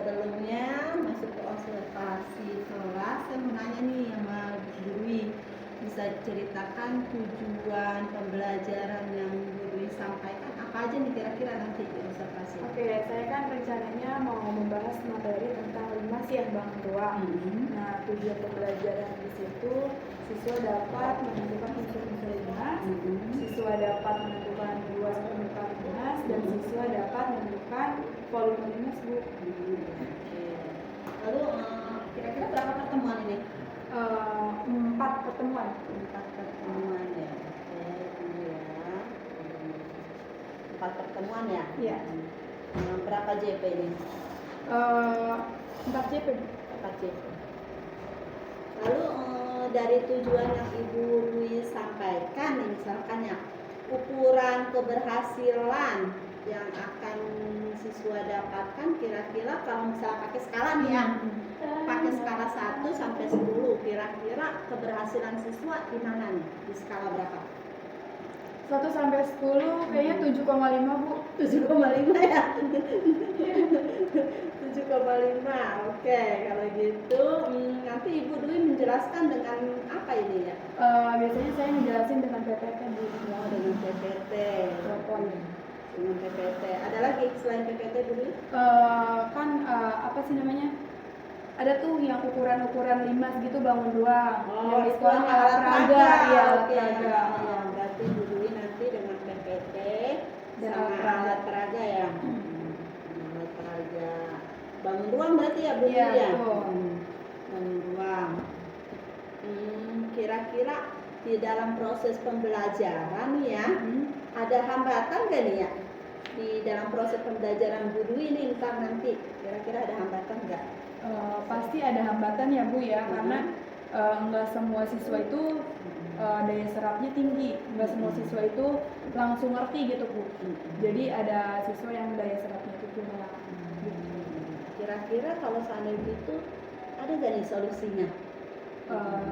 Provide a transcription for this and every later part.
sebelumnya masuk ke observasi kelas, saya mau nanya nih sama Bu Dwi, bisa ceritakan tujuan pembelajaran yang Bu Dwi sampaikan apa aja nih kira-kira nanti di observasi? Oke, saya kan rencananya mau membahas materi tentang limas ya Bang Tua. Nah, tujuan pembelajaran di situ siswa dapat menentukan unsur-unsur limas, siswa dapat menentukan luas permukaan limas, dan siswa dapat menentukan volume limas, Bu. Lalu kira-kira berapa pertemuan ini? 4 pertemuan. 4 pertemuan ya. Oke, 4 pertemuan ya? Iya. Berapa JP ini? 4 JP. 4 JP. Lalu dari tujuan yang Ibu Dwi sampaikan, misalkan ya, ukuran keberhasilan yang akan siswa dapatkan kira-kira kalau misalnya pakai skala nih ya, pakai skala 1 sampai 10, kira-kira keberhasilan siswa di mana nih? Di skala berapa? 1 sampai 10 kayaknya 7,5 Bu. 7,5 ya. 7,5. Oke, kalau gitu nanti Ibu Dwi menjelaskan dengan apa ini ya? Biasanya saya ngejelasin dengan PPT Bu. Dengan PPT. Dengan PPT. Ada lagi selain PPT Bu Dwi? Apa sih namanya? Ada tuh yang ukuran-ukuran limas gitu bangun doang. Oh, yang itu sekolah alat peraga. Iya, alat peraga. Ya, berarti Bu Dwi nanti dengan PPT Dan sama alat peraga ya. Alat peraga. Bangun ruang berarti ya Bu Dwi Iya, ya? betul. Bangun ruang. Kira-kira di dalam proses pembelajaran ya, ada hambatan gak nih ya? Di dalam proses pembelajaran Bu Dwi ini ntar nanti kira-kira ada hambatan nggak? Pasti ada hambatan ya Bu ya, karena nggak semua siswa itu daya serapnya tinggi, nggak semua siswa itu langsung ngerti gitu Bu. Jadi ada siswa yang daya serapnya itu kurang. Kira-kira kalau seandainya gitu ada nggak nih solusinya?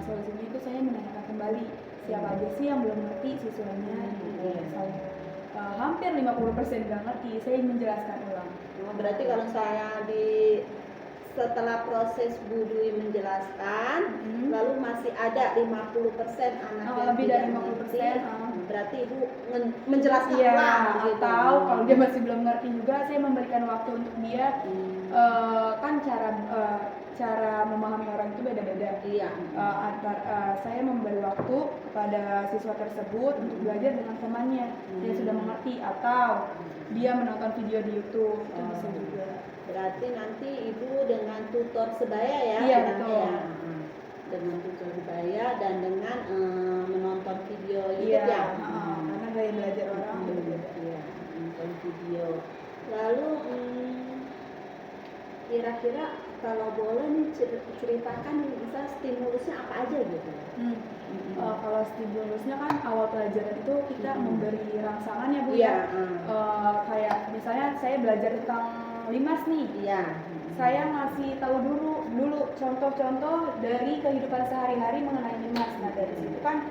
Solusinya itu saya menanyakan kembali siapa aja sih yang belum ngerti siswanya. Saya hampir 50% nggak ngerti, saya menjelaskan ulang. Berarti kalau saya setelah proses Bu Dwi menjelaskan, lalu masih ada 50% anak yang lebih dari 50%, berarti Ibu menjelaskan iya, ulang gitu. Atau kalau dia masih belum ngerti juga, saya memberikan waktu untuk dia. Kan cara memahami orang itu beda-beda. Iya. Saya memberi waktu kepada siswa tersebut untuk belajar dengan temannya yang sudah mengerti, atau dia menonton video di YouTube, itu bisa juga. Berarti nanti Ibu dengan tutor sebaya ya? Iya, betul. Ya. Dengan tutor sebaya dan dengan menonton video YouTube Iya, ya? karena gaya belajar orang beda-beda. Iya, menonton video. Lalu kira-kira kalau boleh nih ceritakan misal stimulusnya apa aja gitu? Kalau stimulusnya kan awal pelajaran itu kita memberi rangsangan ya Bu Iya. Kayak misalnya saya belajar tentang limas nih. Iya. Saya ngasih tahu dulu contoh-contoh dari kehidupan sehari-hari mengenai limas. Nah dari situ kan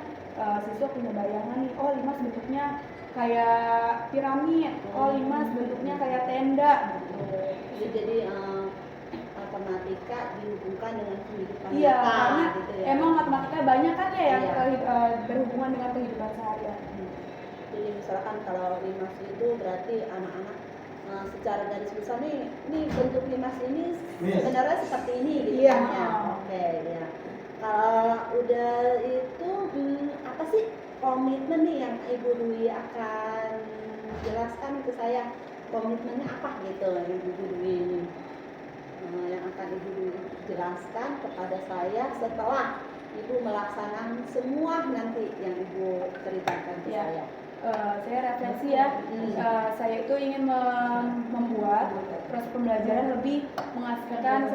siswa punya bayangan nih, oh limas bentuknya kayak piramid, oh limas bentuknya kayak tenda. Jadi matematika dihubungkan dengan kehidupan Iya, nyata, karena gitu ya. emang matematika banyak kan ya yang Iya. berhubungan dengan kehidupan sehari-hari. Jadi misalkan kalau limas itu berarti anak-anak secara garis besar nih bentuk limas ini sebenarnya seperti ini gitu Iya. kan ya. Oke ya. Kalau udah itu apa sih komitmen nih yang Ibu Dwi akan jelaskan ke saya, komitmennya apa gitu yang Ibu Dwi ini yang akan Ibu Dwi jelaskan kepada saya setelah Ibu melaksanakan semua nanti yang Ibu ceritakan ke saya. Saya refleksi ya, saya itu ingin membuat proses pembelajaran lebih menghasilkan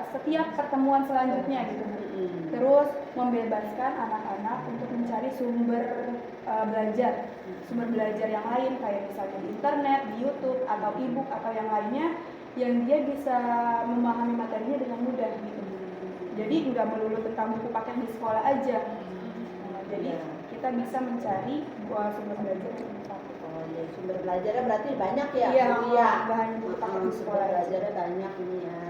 setiap pertemuan selanjutnya gitu. Terus membebaskan anak-anak untuk mencari sumber belajar yang lain, kayak misalnya di internet, di YouTube, atau e-book atau yang lainnya, yang dia bisa memahami materinya dengan mudah gitu. Jadi nggak melulu tentang buku paket di sekolah aja. Jadi kita bisa mencari sumber belajar yang lengkap. Sumber belajarnya berarti banyak ya? Iya, bahan buku paket di sumber sekolah. belajarnya banyak ini ya.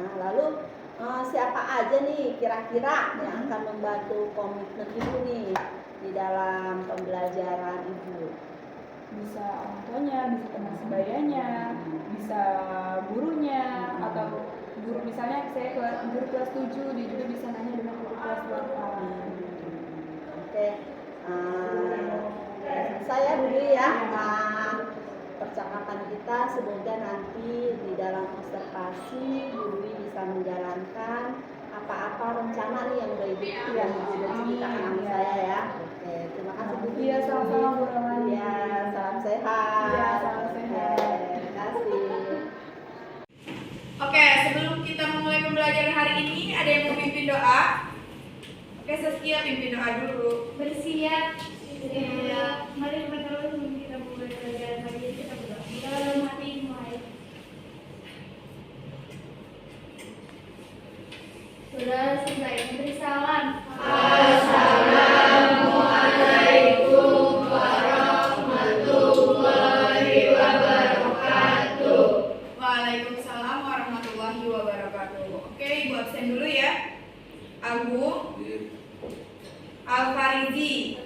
siapa aja nih kira-kira yang akan membantu komitmen Ibu nih di dalam pembelajaran Ibu? Bisa orang tuanya, bisa teman sebayanya, bisa gurunya, atau guru misalnya saya guru kelas 7, dia juga bisa nanya dengan guru kelas 8. Oke, saya dulu ya. Percakapan kita semoga nanti di dalam observasi Guru bisa menjalankan apa-apa rencana nih yang udah Ibu ceritakan sama saya ya. Oke, terima kasih Bu. Iya, sama-sama Bu Romani. Ya, salam sehat. Iya, salam sehat. Terima kasih. Oke, sebelum kita memulai pembelajaran hari ini, ada yang mau pimpin doa? Oke, Saskia pimpin doa dulu. Bersiap. Mari kita mulai pelajaran hari ini. Kita berdoa. Dalam hati mulai. Saudara sebelah yang beri salam. Assalamualaikum warahmatullahi wabarakatuh. Waalaikumsalam warahmatullahi wabarakatuh. Oke, Ibu absen dulu ya. Agung, Alfarizi,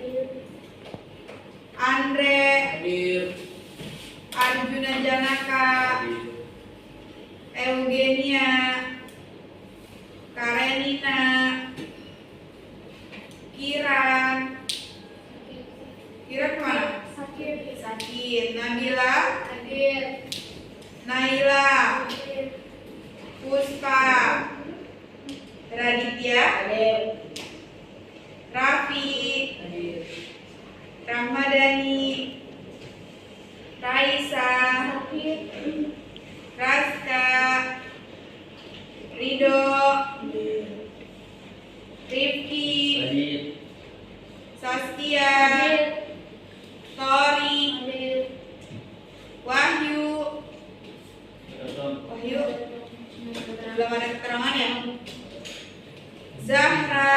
Andre, Arjuna Janaka, Eugenia, Karenina, Kiran kemana? Sakit. Nabila, Naila, Puspa, Raditya, Raffi, Rahmadani, Raisa, Raska, Rido, Rifki, Saskia, Tori, Wahyu, belum ada keterangan ya? Zahra,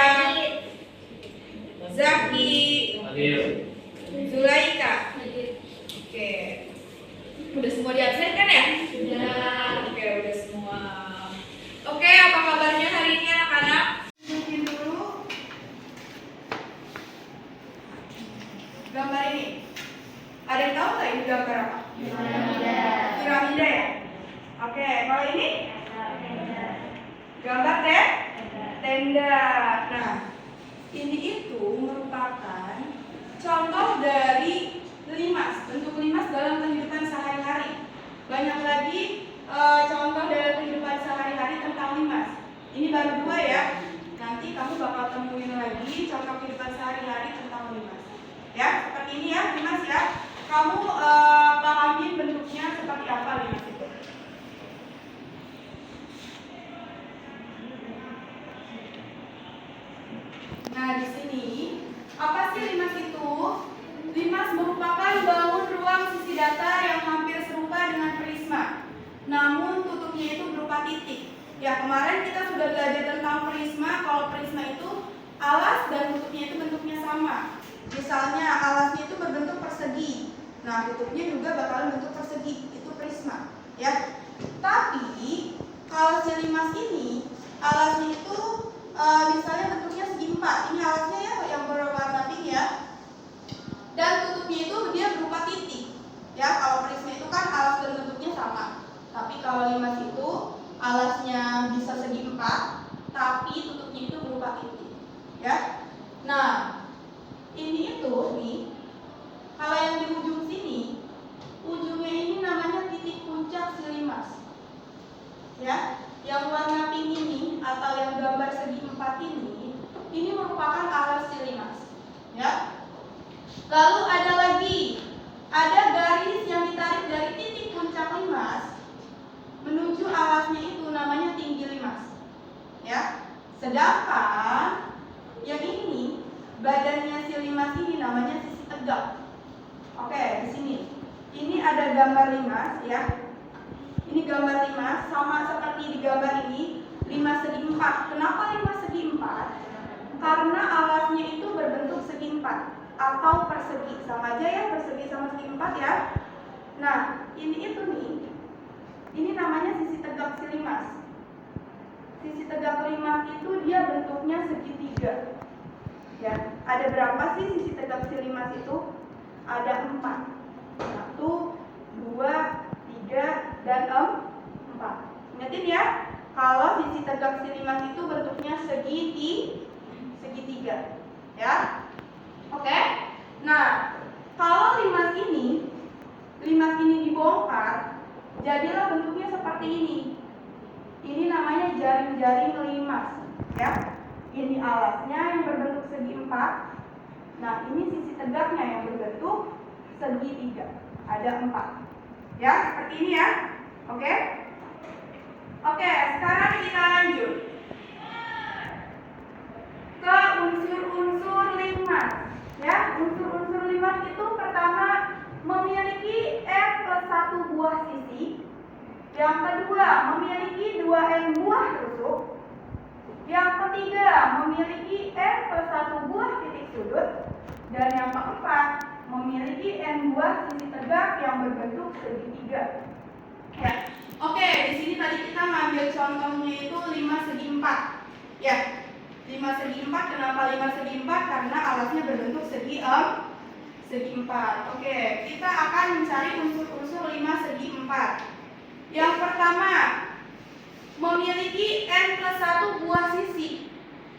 Zaki, Zulaika. Oke. Udah semua diabsenkan ya? Oke, udah semua. Oke, apa kabarnya hari ini anak-anak? Mungkin dulu gambar ini. Ada yang tahu nggak ini gambar apa? Piramida ya? Oke, kalau ini? Gambar tenda. Nah, ini itu merupakan contoh dari limas, bentuk limas dalam kehidupan sehari-hari. Banyak lagi contoh dalam kehidupan sehari-hari tentang limas. Ini baru 2 ya. Nanti kamu bakal temuin lagi contoh kehidupan sehari-hari tentang limas. Ya, seperti ini ya limas ya. Kamu pahamin bentuknya seperti apa limas itu. Nah, di sini apa sih limas itu? Limas merupakan bangun ruang sisi datar yang hampir serupa dengan prisma. Namun tutupnya itu berupa titik. Ya, kemarin kita sudah belajar tentang prisma. Kalau prisma itu alas dan tutupnya itu bentuknya sama. Misalnya alasnya itu berbentuk persegi. Nah, tutupnya juga bakalan bentuk persegi. Itu prisma, ya. Tapi kalau si limas ini alasnya itu misalnya bentuknya segi 4. Ini alasnya ya yang berwarna pink ya. Dan tutupnya itu dia berupa titik. Ya, kalau prisma itu kan alas dan tutupnya sama. Tapi kalau limas itu alasnya bisa segi 4, tapi tutupnya itu berupa titik. Ya. Nah, ini itu nih. Kalau yang di ujung sini, ujungnya ini namanya titik puncak si limas. Ya. Yang warna pink ini atau yang gambar segi 4 ini merupakan alas si limas. Ya. Lalu ada garis yang ditarik dari titik puncak limas menuju alasnya itu namanya tinggi limas. Ya. Sedangkan yang ini badannya si limas ini namanya sisi tegak. Oke, di sini. Ini ada gambar limas ya. Ini gambar limas sama seperti di gambar ini, limas segi 4. Kenapa limas segi 4? Karena alasnya itu berbentuk segi 4 atau persegi. Sama aja ya, persegi sama segi 4 ya. Nah, ini itu nih. Ini namanya sisi tegak si limas. Sisi tegak tegak limas itu dia bentuknya segitiga. Ya, ada berapa sih sisi tegak si limas itu? Ada 4. 1, 2, 3, dan 4. Ingatin ya, kalau sisi tegak si limas itu bentuknya segitiga. Ya, oke. Nah, kalau limas ini dibongkar, jadilah bentuknya seperti ini. Ini namanya jaring-jaring limas, ya. Ini alasnya yang berbentuk segi 4. Nah, ini sisi tegaknya yang berbentuk segitiga. Ada 4. Ya, seperti ini ya. Oke? Oke, sekarang kita lanjut ke unsur-unsur limas. Ya, unsur-unsur limas itu pertama memiliki N plus 1 buah sisi. Yang kedua, memiliki 2N buah rusuk. Yang ketiga, memiliki N plus 1 buah titik sudut. Dan yang keempat, memiliki N buah sisi tegak yang berbentuk segitiga. Ya. Oke, di sini tadi kita ngambil contohnya itu 5 segi 4. Ya. 5 segi 4, kenapa 5 segi 4? Karena alasnya berbentuk segi 4. Oke, kita akan mencari unsur-unsur 5 segi 4. Yang pertama, memiliki N plus 1 buah sisi.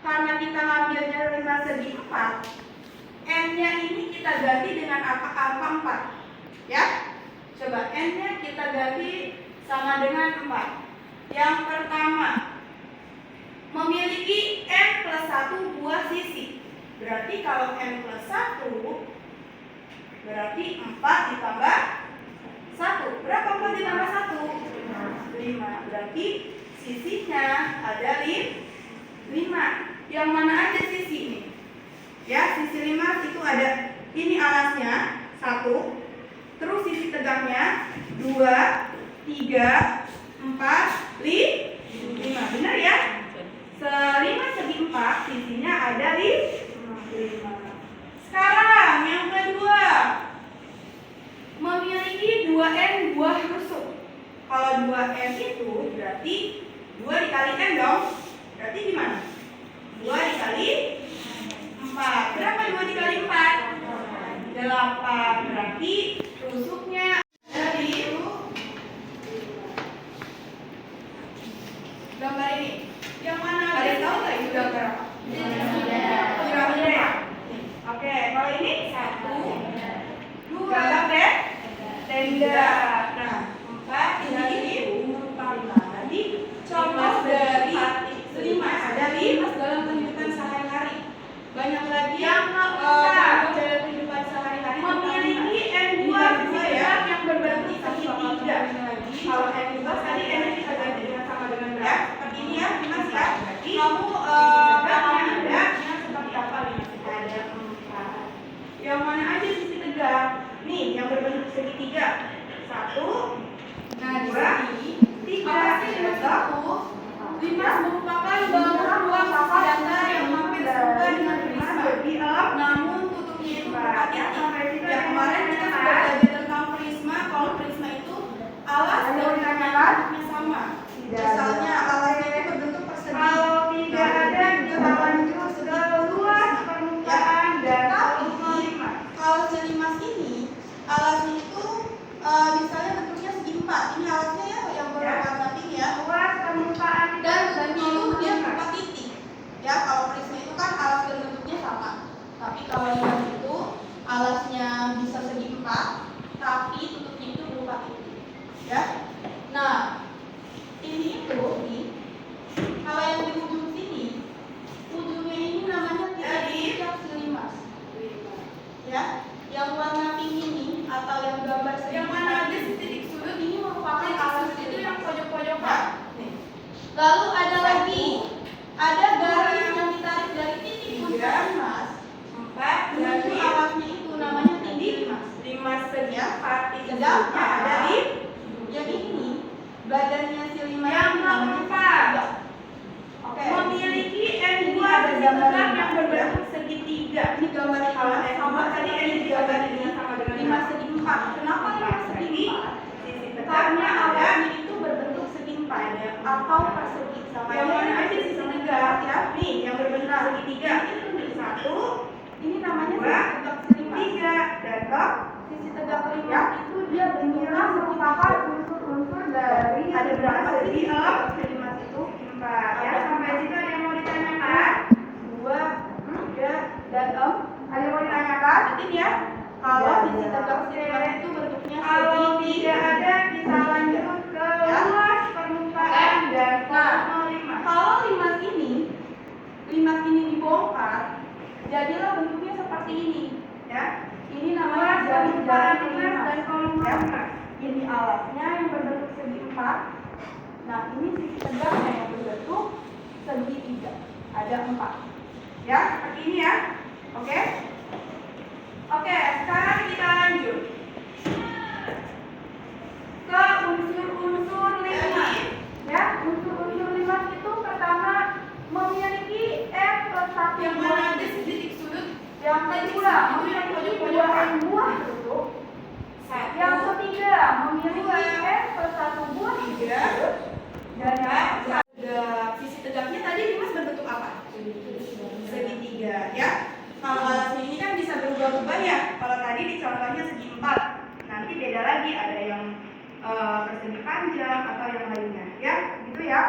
Karena kita ngambilnya 5 segi 4, N-nya ini kita ganti dengan angka 4. Ya, coba N-nya kita ganti sama dengan 4. Yang pertama, memiliki N plus 1 buah sisi. Berarti kalau N plus 1, berarti 4 ditambah 1. Berapa 4 ditambah 1? 5. Berarti sisinya ada 5. Yang mana aja sisi ini? Ya, sisi 5 itu ada, ini alasnya 1. Terus sisi tegaknya 2, 3, 4, 5. Benar ya? 5 segi 4 sisinya ada 5. Sekarang yang kedua, memiliki 2N buah rusuk. Kalau 2N itu berarti 2 dikali N dong. Berarti gimana? 2 dikali 4. Berapa 2 dikali 4? 8. Berarti rusuknya dari gambar ini. Yang mana? Ada yang tahu nggak itu gambar apa? Piramida. Oke, kalau ini 1, 2, tenda. Nah, 4 ini tadi contoh dari 5 ada 5 dalam kehidupan sehari-hari. Banyak lagi yang dalam kehidupan sehari-hari memiliki N buah ya yang berbentuk segitiga. Kalau N buah tadi N kita ganti dengan sama dengan ya. Seperti ini ya, Mas ya. Kamu ada seperti apa nih? Ada 4. Yang mana aja sisi tegak? Nih, yang berbentuk segitiga. 1, nah, 2, 3. Limas merupakan bangunan ruang sisi datar yang hampir serupa dengan prisma. Namun tutupnya itu berupa titik. Ya, kemarin kita sudah belajar tentang prisma. Kalau prisma itu alas dan bentuknya sama. Misalnya alasnya itu berbentuk persegi. Kalau tidak ada, kita lanjut ke luas permukaan dan volume. Kalau si limas ini, alasnya itu misalnya bentuknya segi 4. Ini alasnya ya yang berwarna pink ya. Luas permukaan dan bentuknya itu dia berupa titik. Ya, kalau prisma itu kan alas dan bentuknya sama. Tapi kalau limas itu alasnya bisa segi 4, tapi tutupnya itu berupa titik. Ya. Nah, ini itu nih. Kalau yang di ujung sini, ujungnya ini namanya titik si limas. Ya, yang warna pink ini atau yang gambar yang mana aja sih titik sudut ini merupakan alas itu yang pojok-pojokan. Lalu ada lagi, ada garis yang ditarik dari titik puncak limas 4 menuju alasnya itu namanya titik limas segi 4. Sedangkan ada yang ini badannya si limas yang keempat. Oke. Memiliki N buah sisi tegak yang berbentuk segitiga. Ini gambar kalau sama tadi N digambar dengan sama dengan 5 segi 4. Kenapa 5 segi 4? Karena awalnya itu berbentuk segi 4 atau persegi sama yang mana aja sisi berapa segi limas itu? 4 ya. Sampai situ ada yang mau ditanyakan? 2, 3, dan 4. Ada yang mau ditanyakan? Ingat ya. Kalau sisi tegak silinder itu bentuknya segi. Kalau tidak ada, kita lanjut ke luas permukaan dan volume limas. Kalau limas ini dibongkar, jadilah bentuknya seperti ini, ya. Ini namanya permukaan limas dan volume limas. Ini alasnya yang berbentuk segi 4. Nah, ini sisi tegaknya yang berbentuk segi 3. Ada 4. Ya, seperti ini ya. Oke? Oke, sekarang kita lanjut ke unsur-unsur limas. Ya, unsur-unsur limas itu pertama memiliki F+1 Yang mana ada sedikit sudut? yang kedua memiliki 2 buah bentuk. Yang ketiga memiliki F+1 buah bentuk. Dan Sisi tegaknya tadi limas berbentuk apa? Segitiga, ya. Kalau alasnya ini kan bisa berubah-ubah ya. Kalau tadi di contohnya segi 4, nanti beda lagi, ada yang persegi panjang atau yang lainnya, ya. Gitu ya.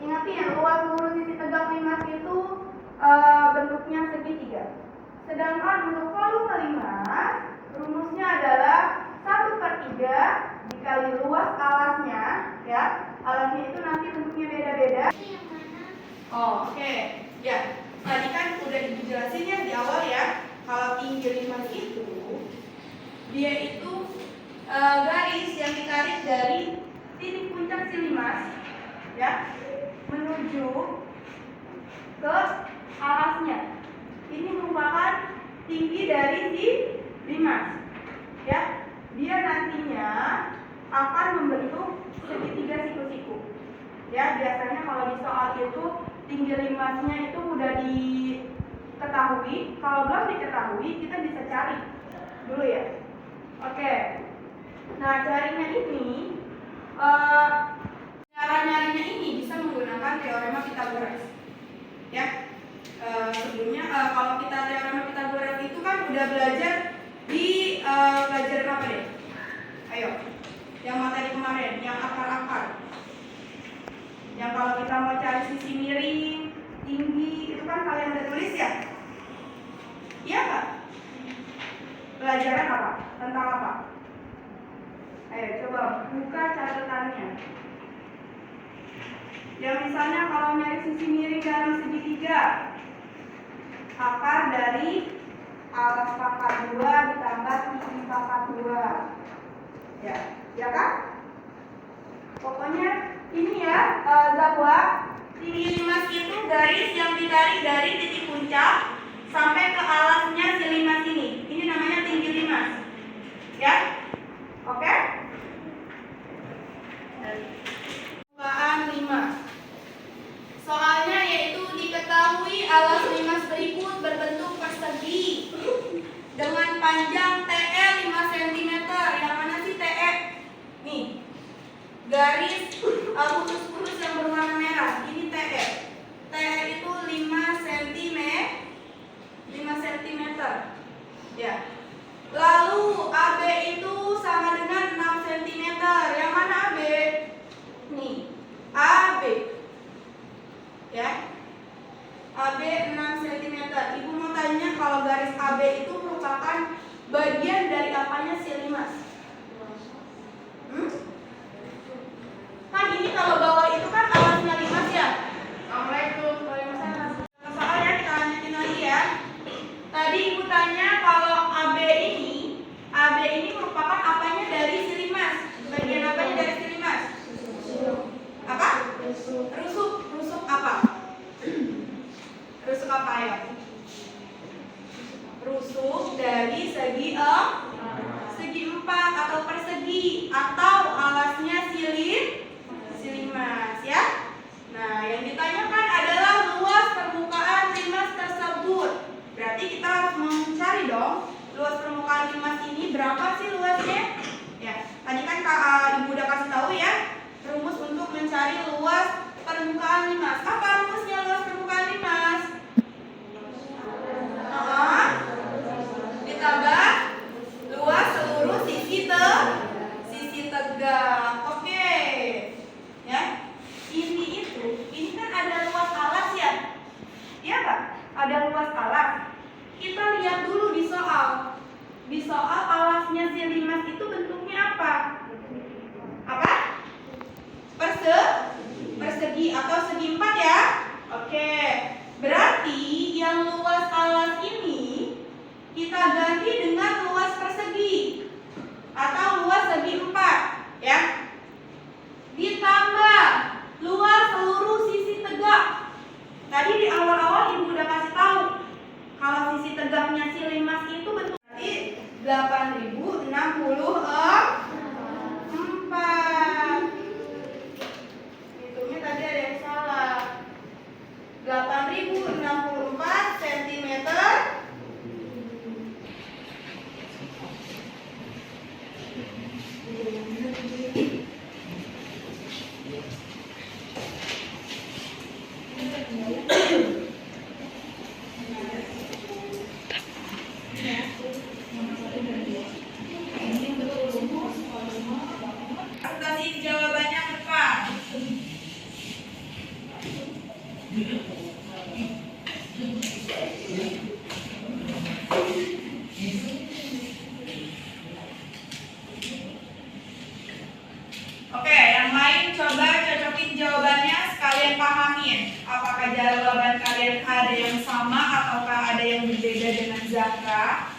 ingatin, luas seluruh sisi tegak limas itu bentuknya segitiga. Sedangkan untuk volume limas, rumusnya adalah 1/3 dikali luas alasnya, ya. Alasnya itu nanti bentuknya beda-beda. Oh, oke. Ya, tadi kan udah dijelasin ya di awal ya. Kalau tinggi limas itu, dia itu garis yang ditarik dari titik puncak si limas, ya, menuju ke alasnya. Ini merupakan tinggi dari si limas, ya. Dia nantinya akan membentuk segitiga siku-siku. Ya, biasanya kalau di soal itu tinggi limasnya itu udah diketahui. Kalau belum diketahui, kita bisa cari dulu ya. Oke. Nah, carinya ini, cara nyarinya ini bisa menggunakan teorema Pythagoras. Ya, sebelumnya kalau kita teorema Pythagoras itu kan udah belajar di pelajaran apa deh? Ayo, yang materi kemarin, yang akar-akar. Yang kalau kita mau cari sisi miring, tinggi, itu kan kalian udah tulis ya? Iya nggak? Pelajaran apa? Tentang apa? Ayo coba buka catatannya. Ya misalnya kalau nyari sisi miring dalam segitiga, akar dari alas pangkat 2 ditambah sisi pangkat 2. Ya kan? Pokoknya ini ya, Zahwa, tinggi limas itu garis yang ditarik dari titik puncak sampai ke alasnya si limas ini. Ini namanya tinggi limas. Ya? Oke? Permukaan limas. Soalnya yaitu diketahui alas limas berikut berbentuk persegi dengan panjang TE 5 cm. Yang mana sih TE? Nih. Garis putus-putus yang berwarna merah. Ini TE. TE itu 5 cm. 5 cm. Ya. Lalu AB itu sama dengan 6 cm. Yang mana AB? Nih. AB. Ya. AB 6 cm. Ibu mau tanya kalau garis AB itu merupakan bagian dari apanya si limas? Kan ini kalau bawah itu kan alasnya limas ya. Assalamualaikum. Waalaikumsalam. Soalnya kita lanjutin lagi ya. Tadi ibu tanya kalau AB ini merupakan apanya dari si limas? Bagian apanya dari si limas? Apa? Rusuk apa? Rusuk apa ya? Rusuk dari segi 4 atau persegi atau alasnya si limas ya. Nah, yang ditanyakan adalah luas permukaan limas tersebut. Berarti kita harus mencari dong luas permukaan limas ini berapa sih luasnya? Ya, tadi kan ibu udah kasih tahu ya rumus untuk mencari luas permukaan limas. Apa rumusnya luas permukaan limas? Ditambah luas seluruh sisi tegak. Oke. Akuntansi jawabannya ke depan. Oke, yang lain coba cocokin jawabannya, sekalian pahamin. Apakah jawaban kalian ada yang sama ataukah ada yang berbeda dengan Zahra?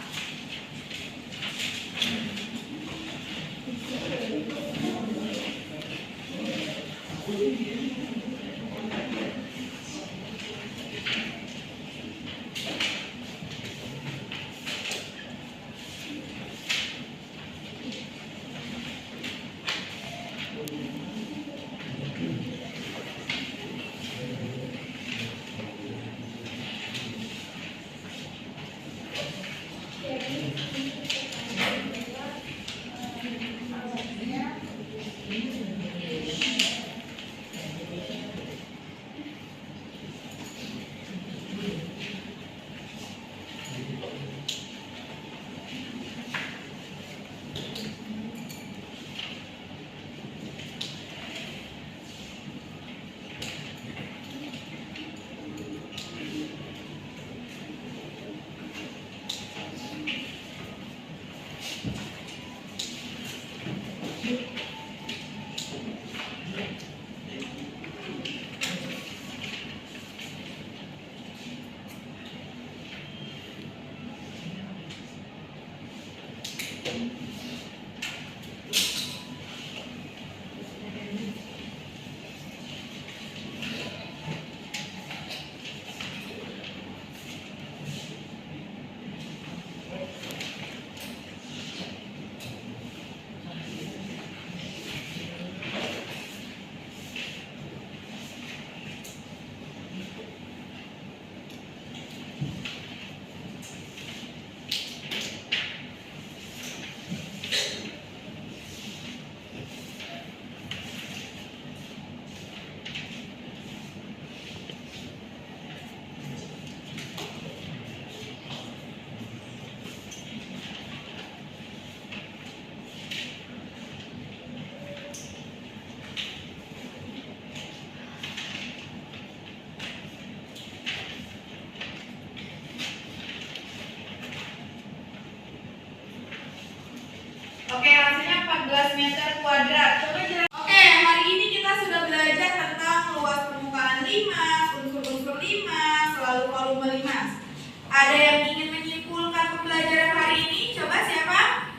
Oke, hasilnya 14 meter kuadrat. Coba jelaskan. Oke, hari ini kita sudah belajar tentang luas permukaan limas, unsur-unsur limas, lalu volume limas. Ada yang ingin menyimpulkan pembelajaran hari ini? Coba siapa?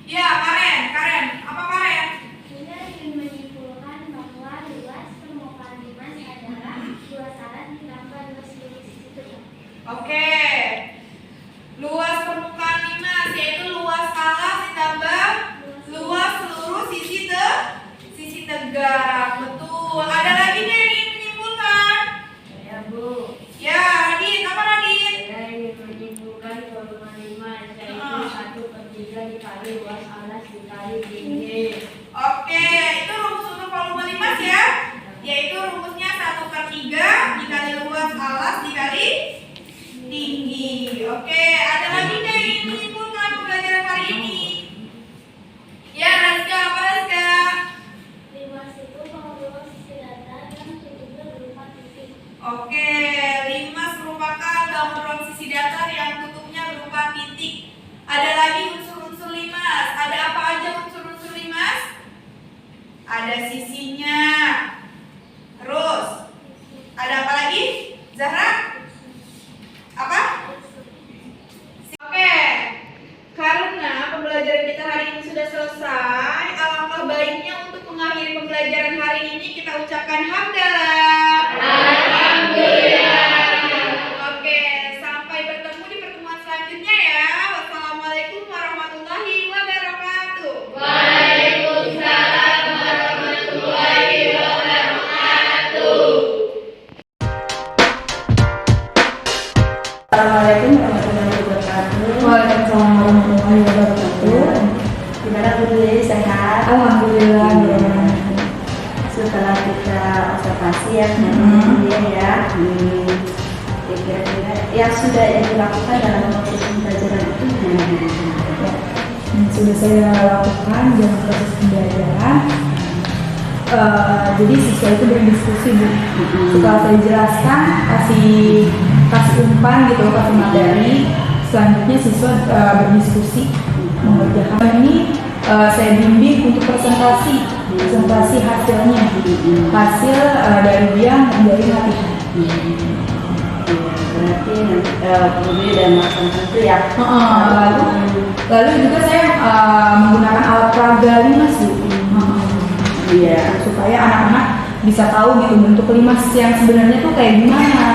Ya, Karen. Karen, apa Karen? Kita ingin menyimpulkan bahwa luas permukaan limas adalah luas alat ditambah luas lubang sisi. Oke. Luas permukaan limas yaitu luas alas ditambah luas seluruh sisi tegak. Betul. Ada lagi nih yang ingin menyimpulkan? Ya Bu, Ya, Radit. Apa Radit? saya ingin menyimpulkan volume limas yaitu 1/3 dikali luas alas dikali tinggi. Oke, itu rumus untuk volume limas ya. Yaitu rumusnya 1/3 dikali luas alas dikali tinggi. Oke, ada lagi nih yang ingin menyimpulkan pembelajaran hari ini? Ya, Rizka. Apa Rizka? Limas itu kalau sisi datar yang tutupnya berupa titik. Oke, limas merupakan bangun ruang sisi datar yang tutupnya berupa titik. Ada lagi unsur-unsur limas. Ada apa aja unsur-unsur limas? Ada sisinya. Terus, ada apa lagi? Zahra? Apa? Oke, karena pembelajaran kita hari ini sudah selesai, alangkah baiknya untuk mengakhiri pembelajaran hari ini kita ucapkan hamdalah. Oke, sampai bertemu di pertemuan selanjutnya ya. Wassalamualaikum warahmatullahi wabarakatuh. Waalaikumsalam warahmatullahi wabarakatuh. Assalamualaikum warahmatullahi wabarakatuh. Waalaikumsalam warahmatullahi wabarakatuh. Gimana Bu Dwi, sehat? Alhamdulillah. Setelah kita observasi ya dia ya. Kira-kira yang sudah dilakukan dalam proses pembelajaran itu gimana? Yang sudah saya lakukan dalam proses pembelajaran, jadi siswa itu berdiskusi Bu. Setelah saya jelaskan, kasih umpan gitu, kasih materi, selanjutnya siswa berdiskusi mengerjakan ini. Saya bimbing untuk presentasi hasilnya, hasil dari dia dari latihan. Berarti guru dan melaksanakan itu ya. Lalu juga saya menggunakan alat peraga limas Bu. Iya, supaya anak-anak bisa tahu gitu bentuk limas yang sebenarnya tuh kayak gimana.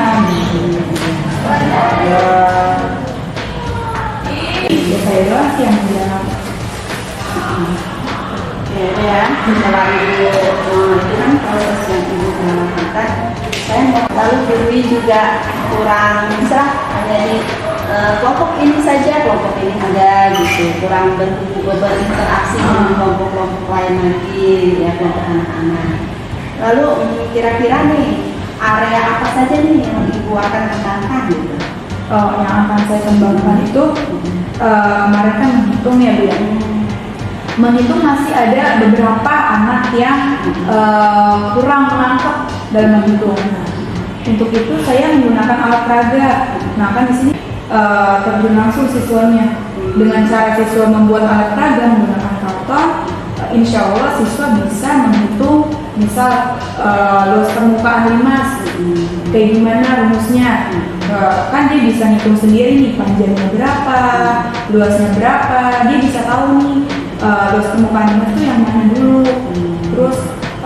Ya saya doang sih yang bilang. Ya, selain itu kan proses yang ibu lakukan. Saya mau lalu guru juga kurang bisa hanya di kelompok ini saja, kelompok ini ada gitu, kurang berinteraksi dengan kelompok-kelompok lain lagi ya, kelompok anak-anak. Lalu kira-kira nih area apa saja nih yang ibu akan kembangkan gitu? Yang akan saya kembangkan itu mereka menghitung ya Bu ya. Menghitung masih ada beberapa anak yang kurang menangkap dalam menghitung. Untuk itu saya menggunakan alat peraga. Nah kan di sini terjun langsung siswanya dengan cara siswa membuat alat peraga menggunakan karton. Insya Allah siswa bisa menghitung misal luas permukaan limas kayak gimana rumusnya. Kan dia bisa ngitung sendiri nih panjangnya berapa, luasnya berapa, dia bisa tahu nih luas permukaan limas tuh yang mana dulu, terus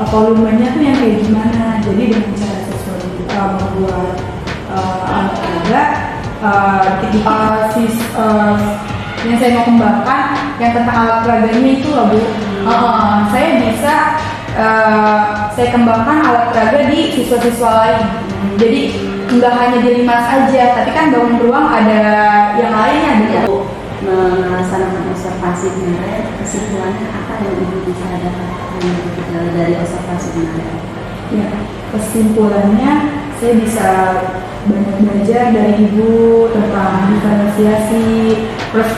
volumenya tuh yang kayak gimana. Jadi dengan cara siswa membuat alat peraga, yang saya mau kembangkan yang tentang alat peraganya itu loh Bu. Saya bisa saya kembangkan alat peraga di siswa-siswa lain. Jadi nggak hanya di limas aja, tapi kan bangun ruang ada yang lainnya gitu. Melaksanakan observasi kemarin, kesimpulannya apa yang ibu bisa dapatkan dari observasi kemarin? Ya, kesimpulannya saya bisa banyak belajar dari ibu tentang diferensiasi, terus